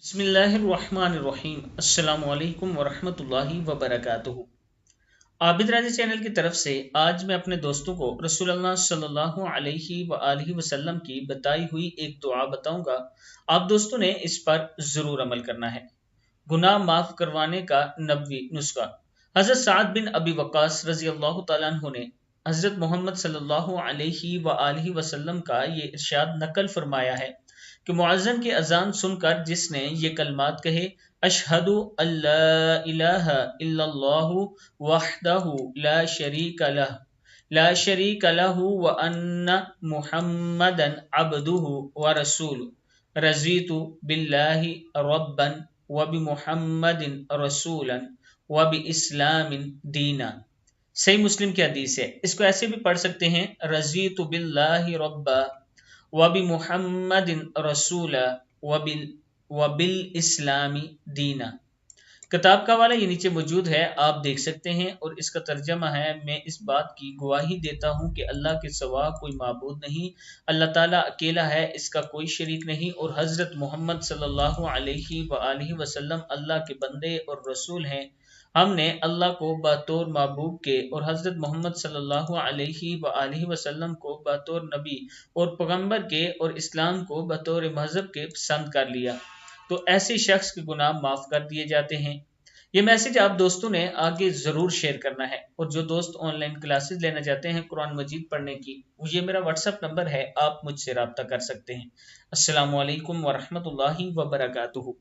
बिस्मिल्लाहिर्रहमानिर्रहीम। अस्सलामु अलैकुम वरहमतुल्लाहि वबरकातुहू। आबिद राजी चैनल की तरफ से आज मैं अपने दोस्तों को रसूलुल्लाह सल्लल्लाहु अलैहि वआलिहि वसल्लम की बताई हुई एक दुआ बताऊंगा। आप दोस्तों ने इस पर जरूर अमल करना है। गुनाह माफ करवाने का नबवी नुस्खा। हजरत साद बिन अबी वक्कास रजी अल्लाह तआला अन्हु ने हजरत मोहम्मद सल्लल्लाहु अलैहि वआलिहि वसल्लम का ये इरशाद नकल फरमाया है कि मुअज्जिन की अजान सुनकर जिसने ये कलमात कहे, अशहदु अल्ला इलाहा इल्लल्लाहु वहदहु ला शरीक लहु व अन्ना मुहम्मदन अब्दुहु व रसूलुहु रज़ीतु बिल्लाहि रब्बन व बि मुहम्मदिन रसूलन व बि इस्लामिन दीना। सही मुस्लिम की हदीस है। इसको ऐसे भी पढ़ सकते हैं, रज़ीतु बिल्लाहि रब्बा व बि मुहम्मदिन रसूला व बिल इस्लामी दीना। किताब का वाला ये नीचे मौजूद है, आप देख सकते हैं। और इसका तर्जमा है, मैं इस बात की गवाही देता हूँ कि अल्लाह के सिवा कोई माबूद नहीं, अल्लाह ताला अकेला है, इसका कोई शरीक नहीं, और हजरत मोहम्मद सल्लल्लाहु अलैहि वआलिहि वसल्लम अल्लाह के बंदे और रसूल हैं। हमने अल्लाह को बतौर महबूब के और हजरत मोहम्मद सल्लल्लाहु अलैहि वआलिहि वसल्लम को बतौर नबी और पैगंबर के और इस्लाम को बतौर मजहब के पसंद कर लिया, तो ऐसे शख्स के गुनाह माफ कर दिए जाते हैं। ये मैसेज आप दोस्तों ने आगे जरूर शेयर करना है। और जो दोस्त ऑनलाइन क्लासेस लेना चाहते हैं कुरान मजीद पढ़ने की, ये मेरा व्हाट्सएप नंबर है, आप मुझसे रब्ता कर सकते हैं। अस्सलामु अलैकुम वरहमतुल्लाहि वबरकातुहू।